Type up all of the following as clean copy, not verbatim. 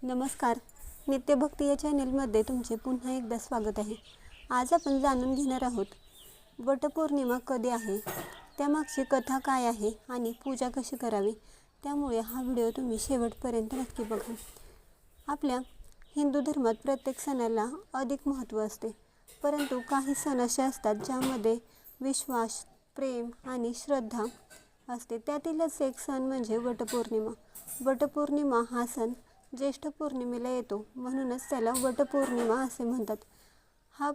नमस्कार. नित्यभक्ती या चॅनलमध्ये तुमचे पुन्हा एकदा स्वागत आहे. आज आपण जाणून घेणार आहोत वटपौर्णिमा कधी आहे, त्यामागची कथा काय आहे आणि पूजा कशी करावी. त्यामुळे हा व्हिडिओ तुम्ही शेवटपर्यंत नक्की बघा. आपल्या हिंदू धर्मात प्रत्येक सणाला अधिक महत्त्व असते, परंतु काही सण असे असतात ज्यामध्ये विश्वास, प्रेम आणि श्रद्धा असते. त्यातीलच एक सण म्हणजे वटपौर्णिमा. वटपौर्णिमा हा सण ज्येष्ठ पौर्णिमेला येतो, म्हणूनच त्याला वटपौर्णिमा असे म्हणतात. हा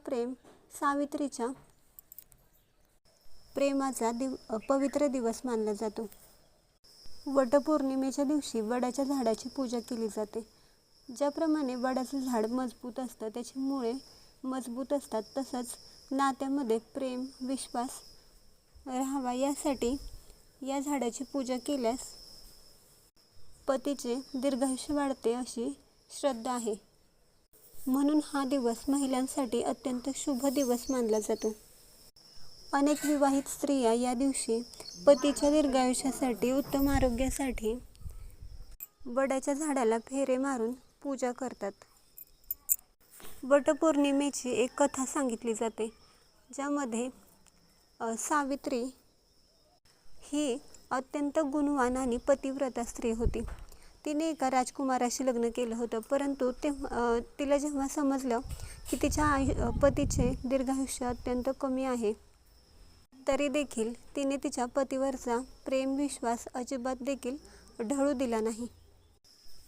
सावित्रीच्या प्रेमाचा पवित्र दिवस मानला जातो. वटपौर्णिमेच्या दिवशी वडाच्या झाडाची पूजा केली जाते. ज्याप्रमाणे वडाचं झाड मजबूत असतं, त्याची मुळे मजबूत असतात, तसंच नात्यामध्ये प्रेम, विश्वास राहावा यासाठी या झाडाची पूजा केल्यास पतीचे दीर्घायुष्य वाढते अशी श्रद्धा आहे. म्हणून हा दिवस महिलांसाठी अत्यंत शुभ दिवस मानला जातो. अनेक विवाहित स्त्रिया या दिवशी पतीच्या दीर्घायुष्यासाठी, उत्तम आरोग्यासाठी वडाच्या झाडाला फेरे मारून पूजा करतात. वटपौर्णिमेची एक कथा सांगितली जाते, ज्यामध्ये सावित्री ही अत्यंत गुणवान आणि पतिव्रता स्त्री होती. तिने एका राजकुमाराशी लग्न केलं होतं, परंतु तिला जेव्हा समजलं की तिच्या पतीचे दीर्घायुष्य अत्यंत कमी आहे, तरी देखील तिने तिच्या पतीवरचा प्रेम, विश्वास अजिबात देखील ढळू दिला नाही.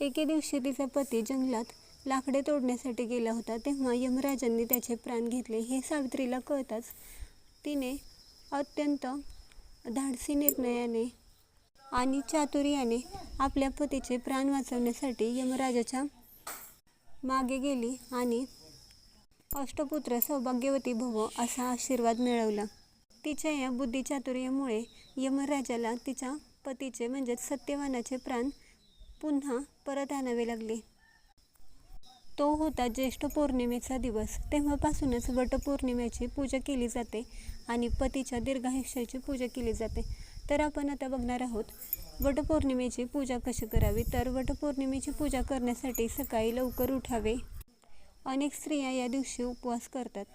एके दिवशी तिचा पती जंगलात लाकडे तोडण्यासाठी गेला होता, तेव्हा यमराजांनी त्याचे प्राण घेतले. हे सावित्रीला कळताच तिने अत्यंत धाडसी निर्णयाने आणि चातुर्याने आपल्या पतीचे प्राण वाचवण्यासाठी यमराजाच्या मागे गेली आणि अष्टपुत्र सौभाग्यवती भव असा आशीर्वाद मिळवला. तिच्या या बुद्धिचातुर्यामुळे यमराजाला तिच्या पतीचे म्हणजेच सत्यवानाचे प्राण पुन्हा परत आणावे लागले. तो होता ज्येष्ठ पौर्णिमेचा दिवस. तेव्हापासूनच वटपौर्णिमेची पूजा केली जाते आणि पतीच्या दीर्घायुष्याची पूजा केली जाते. तर आपण आता बघणार आहोत वटपौर्णिमेची पूजा कशी करावी. तर वटपौर्णिमेची पूजा करण्यासाठी सकाळी लवकर उठावे. अनेक स्त्रिया या दिवशी उपवास करतात.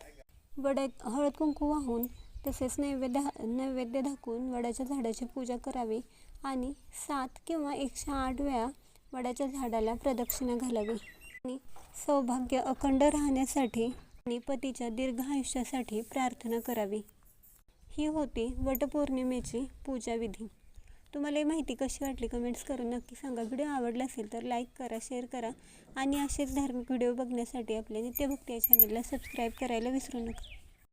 हळद कुंकू वाहून तसेच नैवेद्य दाखवून वडाच्या झाडाची पूजा करावी आणि 7 किंवा 108 वेळा वडाच्या झाडाला प्रदक्षिणा घालावी आणि सौभाग्य अखंड राहण्यासाठी आणि पतीच्या दीर्घ आयुष्यासाठी प्रार्थना करावी. ही होती वटपौर्णिमेची पूजा विधी. तुम्हाला ही माहिती कशी वाटली कमेंट्स करून नक्की सांगा. व्हिडिओ आवडला असेल तर लाईक करा, शेअर करा आणि असेच धार्मिक व्हिडिओ बघण्यासाठी आपल्या नित्यभक्ती या चॅनलला सबस्क्राईब करायला विसरू नका.